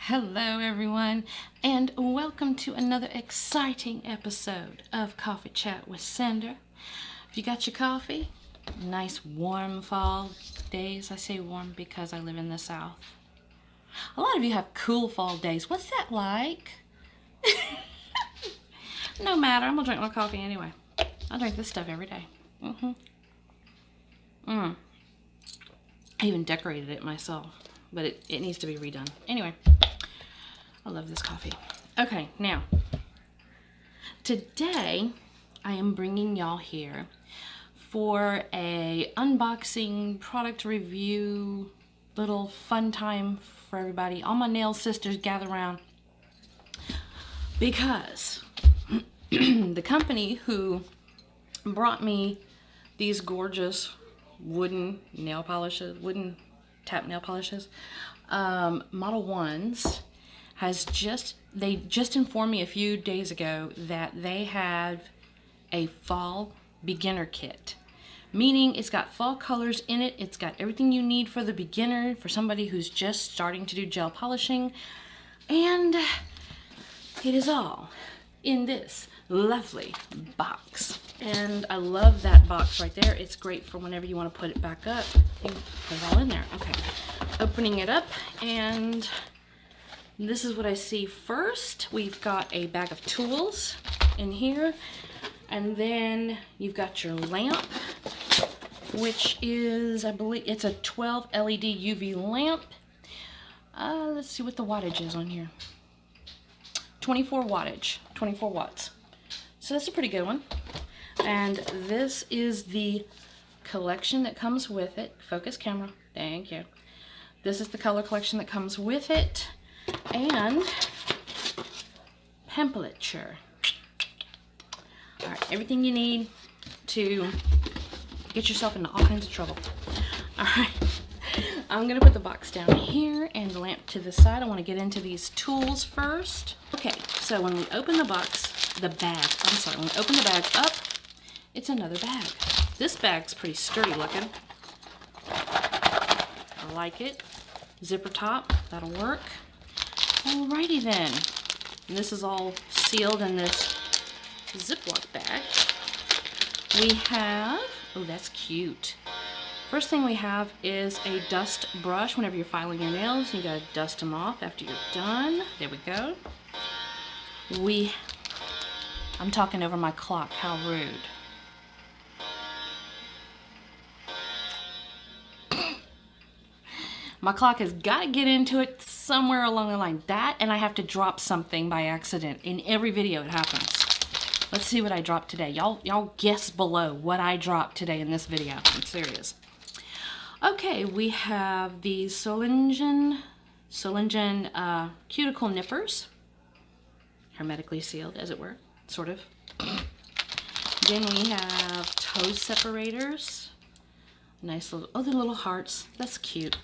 Hello everyone, and welcome to another exciting episode of Coffee Chat with Sandra. If you got your coffee, nice warm fall days. I say warm because I live in the South. A lot of you have cool fall days. What's that like? No matter, I'm gonna drink my coffee anyway. I drink this stuff every day. I even decorated it myself, but it needs to be redone. Anyway, I love this coffee. Okay, now, today I am bringing y'all here for a unboxing, product review, little fun time for everybody. All my nail sisters gather around because the company who brought me these gorgeous wooden nail polishes, wooden tap nail polishes, Modelones, they just informed me a few days ago that they have a fall beginner kit, meaning it's got fall colors in it. It's got everything you need for the beginner, for somebody who's just starting to do gel polishing, and it is all in this lovely box. And I love that box right there. It's great for whenever you want to put it back up. You put it all in there. Okay, opening it up, and this is what I see first. We've got a bag of tools in here, and then you've got your lamp, which is, I believe, it's a 12 LED UV lamp. Let's see what the wattage is on here. 24 wattage, 24 watts. So that's a pretty good one. And this is the collection that comes with it. Focus camera, thank you. This is the color collection that comes with it. And temperature. All right, everything you need to get yourself into all kinds of trouble. All right, I'm gonna put the box down here and the lamp to the side. I want to get into these tools first. Okay, so when we open the box, when we open the bag up, it's another bag. This bag's pretty sturdy looking. I like it. Zipper top, that'll work. Alrighty then. And this is all sealed in this Ziploc bag. We have, oh, that's cute. First thing we have is a dust brush. Whenever you're filing your nails, you gotta dust them off after you're done. There we go. I'm talking over my clock, how rude. My clock has got to get into it somewhere along the line. That, and I have to drop something by accident. In every video it happens. Let's see what I dropped today. Y'all guess below what I dropped today in this video. I'm serious. Okay, we have the Solingen cuticle nippers. Hermetically sealed, as it were. Sort of. Then we have toe separators. Nice little, oh, they're little hearts. That's cute.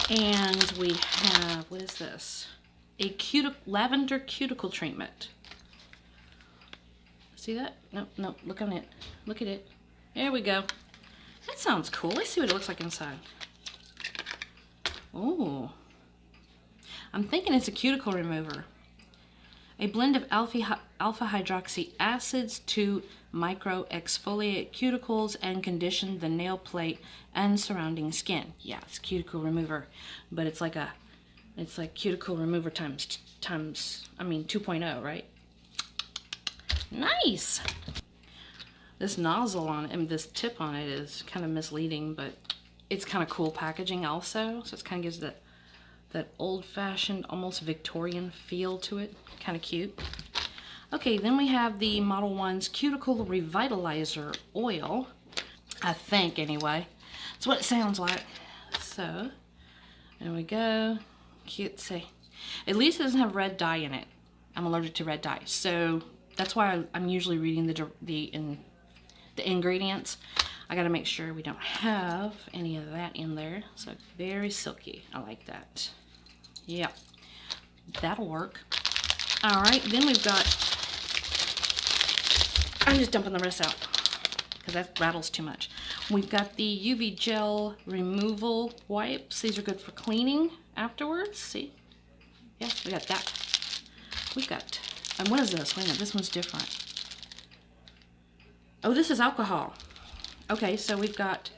And we have, what is this? A lavender cuticle treatment. See that? No, look on it. Look at it. There we go. That sounds cool. Let's see what it looks like inside. Oh. I'm thinking it's a cuticle remover. A blend of alpha hydroxy acids to micro exfoliate cuticles and condition the nail plate and surrounding skin. Yeah, it's cuticle remover, but it's like cuticle remover times 2.0, right? Nice. This nozzle on it, this tip on it is kind of misleading, but it's kind of cool packaging also. So it kind of gives that old-fashioned, almost Victorian feel to it. Kind of cute. Okay, then we have the Modelones Cuticle Revitalizer Oil. I think, anyway. That's what it sounds like. So, there we go. Cute. See. At least it doesn't have red dye in it. I'm allergic to red dye. So, that's why I'm usually reading the ingredients. I gotta make sure we don't have any of that in there. So, very silky. I like that. Yeah. That'll work. Alright, then we've got, I'm just dumping the rest out because that rattles too much. We've got the UV gel removal wipes. These are good for cleaning afterwards. See? Yeah, we got that. We've got, and what is this? Wait a minute, this one's different. Oh, this is alcohol. Okay, so we've got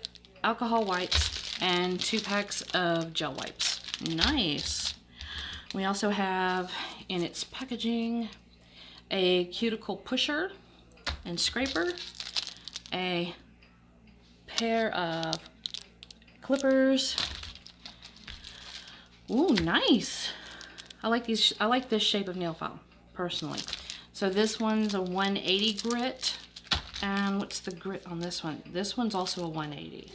alcohol wipes and 2 packs of gel wipes. Nice. We also have in its packaging a cuticle pusher and scraper, a pair of clippers. Ooh, nice. I like these. I like this shape of nail file personally. So this one's a 180 grit. And what's the grit on this one? This one's also a 180.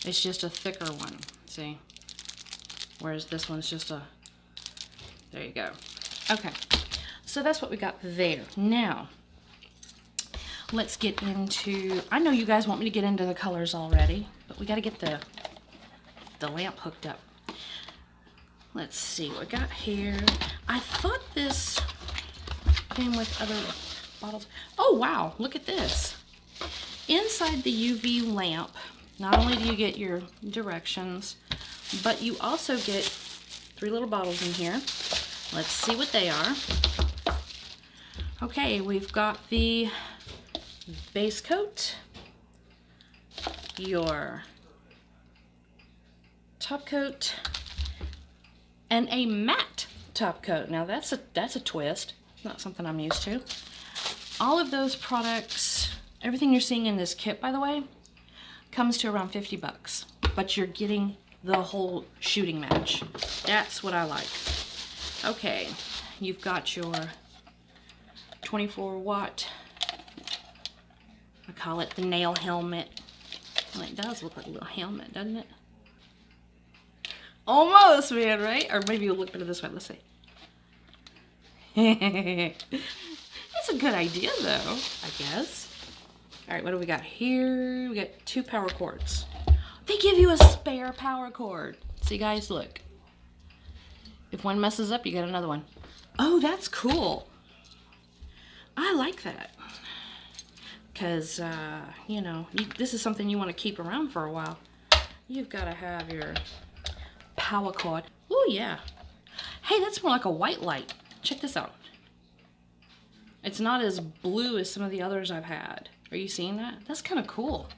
It's just a thicker one, see? Whereas this one's just a, there you go. Okay, so that's what we got there. Now, let's get into, I know you guys want me to get into the colors already, but we gotta get the lamp hooked up. Let's see what we got here. I thought this came with other bottles. Oh wow, look at this. Inside the UV lamp, not only do you get your directions, but you also get 3 little bottles in here. Let's see what they are. Okay, we've got the base coat, your top coat, and a matte top coat. Now that's a twist. It's not something I'm used to. All of those products, everything you're seeing in this kit, by the way, comes to around 50 bucks, but you're getting the whole shooting match. That's what I like. Okay, you've got your 24 watt, I call it the nail helmet. Well, it does look like a little helmet, doesn't it? Almost, man, right? Or maybe you'll look better this way, let's see. That's a good idea though, I guess. All right, what do we got here? We got 2 power cords. They give you a spare power cord. See guys, look. If one messes up, you get another one. Oh, that's cool. I like that. Because, you know, this is something you want to keep around for a while. You've got to have your power cord. Oh, yeah. Hey, that's more like a white light. Check this out. It's not as blue as some of the others I've had. Are you seeing that? That's kind of cool.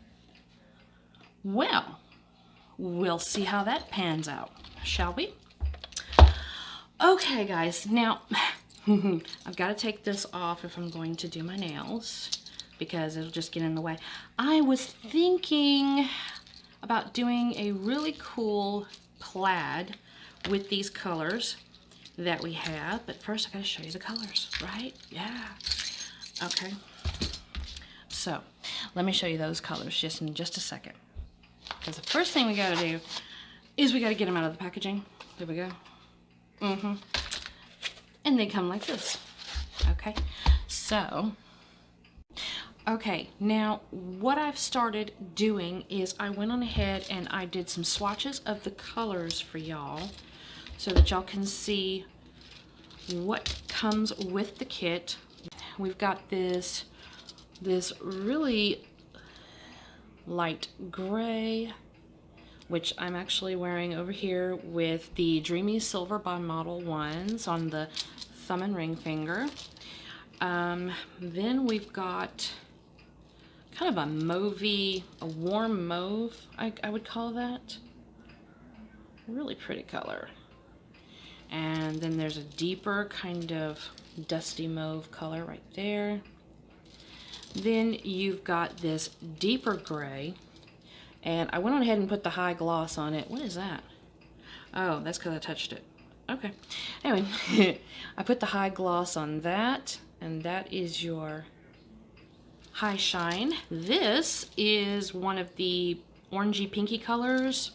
Well, we'll see how that pans out, shall we? Okay, guys, now I've got to take this off if I'm going to do my nails because it'll just get in the way. I was thinking about doing a really cool plaid with these colors that we have, but first I gotta show you the colors, right? Yeah. Okay. So, let me show you those colors just in just a second. Because the first thing we gotta do is we gotta get them out of the packaging. There we go. And they come like this. Okay. So, okay, now what I've started doing is I went on ahead and I did some swatches of the colors for y'all so that y'all can see what comes with the kit. We've got this really light gray, which I'm actually wearing over here with the Dreamy Silver by Model ones on the thumb and ring finger. Then we've got kind of a mauvey, a warm mauve, I would call that. Really pretty color. And then there's a deeper kind of dusty mauve color right there. Then you've got this deeper gray, and I went on ahead and put the high gloss on it. What is that? Oh, that's because I touched it. Okay. Anyway, I put the high gloss on that, and that is your high shine. This is one of the orangey pinky colors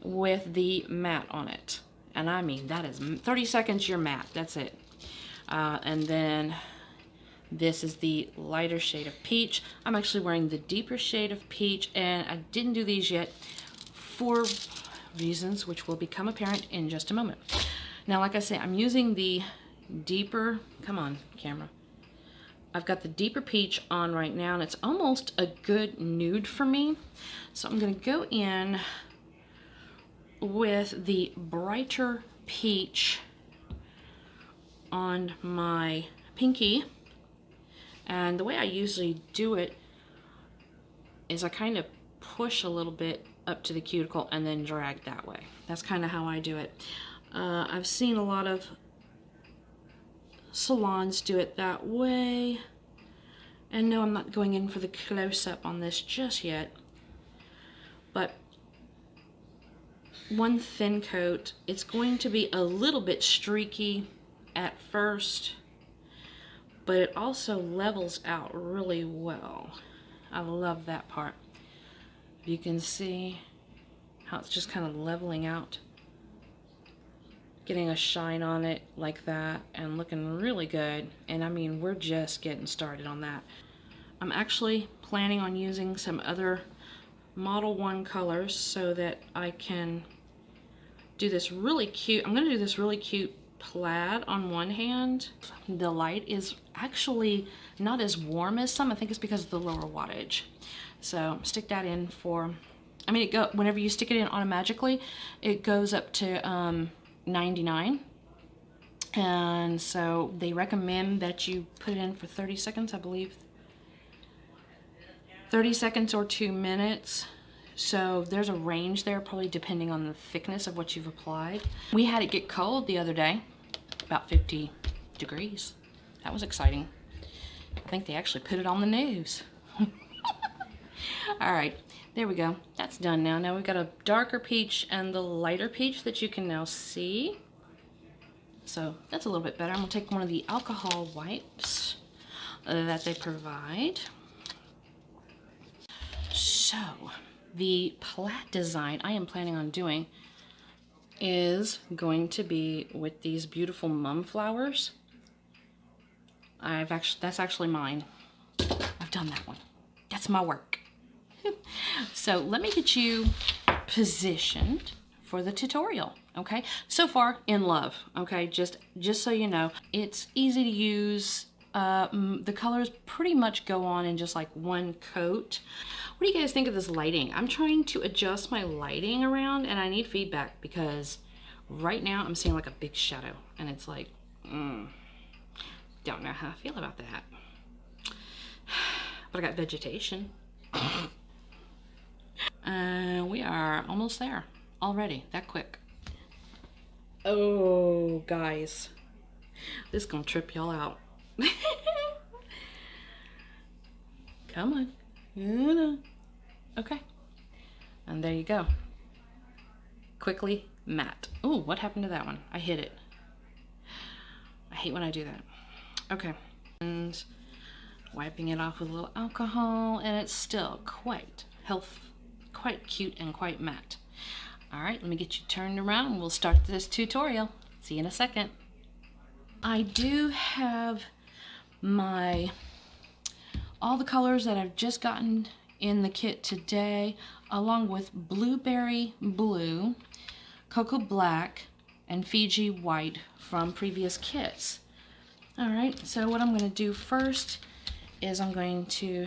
with the matte on it. And I mean, that is 30 seconds, you're matte. That's it. And then this is the lighter shade of peach. I'm actually wearing the deeper shade of peach, and I didn't do these yet for reasons which will become apparent in just a moment. Now, like I say, I'm using the deeper, come on, camera, I've got the deeper peach on right now, and it's almost a good nude for me. So I'm gonna go in with the brighter peach on my pinky. And the way I usually do it is I kind of push a little bit up to the cuticle and then drag that way. That's kind of how I do it. I've seen a lot of salons do it that way. And no, I'm not going in for the close-up on this just yet. But one thin coat, it's going to be a little bit streaky at first, but it also levels out really well. I love that part. You can see how it's just kind of leveling out, getting a shine on it like that and looking really good. And I mean, we're just getting started on that. I'm actually planning on using some other Model 1 colors so that I can do this really cute, I'm gonna do this really cute plaid on one hand. The light is actually not as warm as some. I think it's because of the lower wattage. So stick that in for, I mean, whenever you stick it in automatically, it goes up to 99. And so they recommend that you put it in for 30 seconds, I believe. 30 seconds or 2 minutes. So there's a range there, probably depending on the thickness of what you've applied. We had it get cold the other day, about 50 degrees. That was exciting. I think they actually put it on the news. All right, there we go. That's done now. Now we've got a darker peach and the lighter peach that you can now see. So that's a little bit better. I'm gonna take one of the alcohol wipes that they provide. So the plaid design I am planning on doing is going to be with these beautiful mum flowers. That's actually mine. I've done that one. That's my work. So let me get you positioned for the tutorial, okay? So far, in love, okay? Just so you know, it's easy to use. The colors pretty much go on in just like one coat. What do you guys think of this lighting? I'm trying to adjust my lighting around and I need feedback because right now I'm seeing like a big shadow and it's like, don't know how I feel about that. But I got vegetation. We are almost there already, that quick. Oh, guys, this is gonna trip y'all out. Come on. Okay. And there you go. Quickly matte. Oh, what happened to that one? I hit it. I hate when I do that. Okay. And wiping it off with a little alcohol, and it's still quite cute and quite matte. All right, let me get you turned around and we'll start this tutorial. See you in a second. I do have all the colors that I've just gotten in the kit today, along with blueberry blue, cocoa black, and Fiji white from previous kits. All right, so what I'm going to do first is I'm going to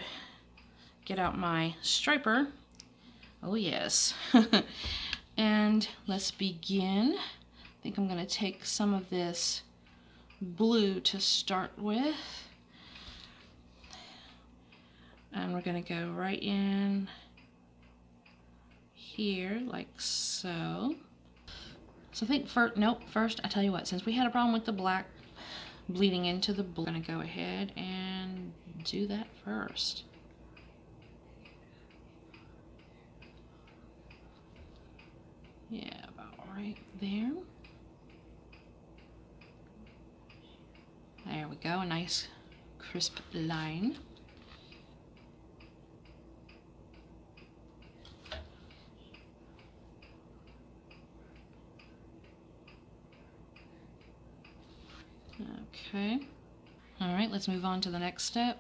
get out my striper. Oh yes. And let's begin. I think I'm going to take some of this blue to start with. And we're going to go right in here like so. So I think first I tell you what, since we had a problem with the black bleeding into the blue, I'm going to go ahead and do that first. Yeah, about right there. There we go, a nice crisp line. Okay. All right, let's move on to the next step.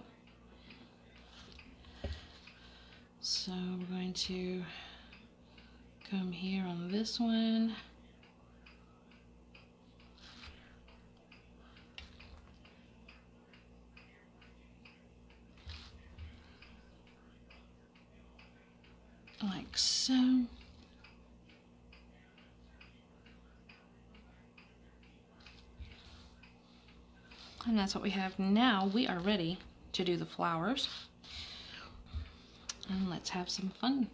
So we're going to come here on this one. so. And that's what we have now. We are ready to do the flowers. And let's have some fun.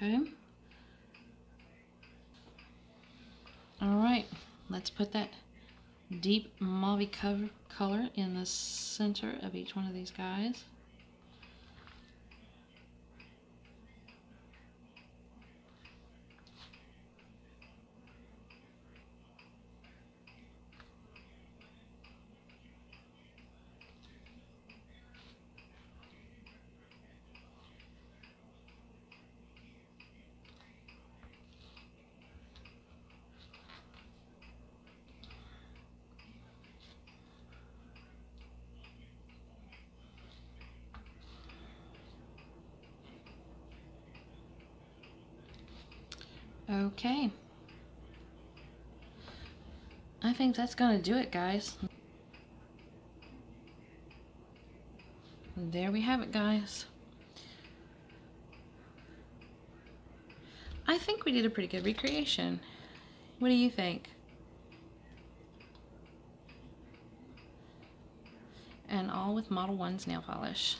Okay. All right, let's put that deep mauve color in the center of each one of these guys. Okay. I think that's gonna do it, guys. There we have it, guys. I think we did a pretty good recreation. What do you think? And all with Model 1's nail polish.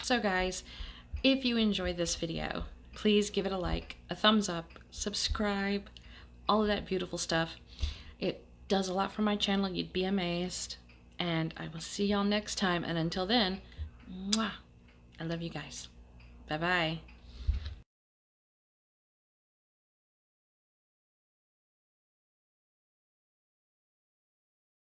So guys, if you enjoyed this video, please give it a like, a thumbs up, subscribe, all of that beautiful stuff. It does a lot for my channel, you'd be amazed. And I will see y'all next time, and until then, mwah, I love you guys. Bye-bye.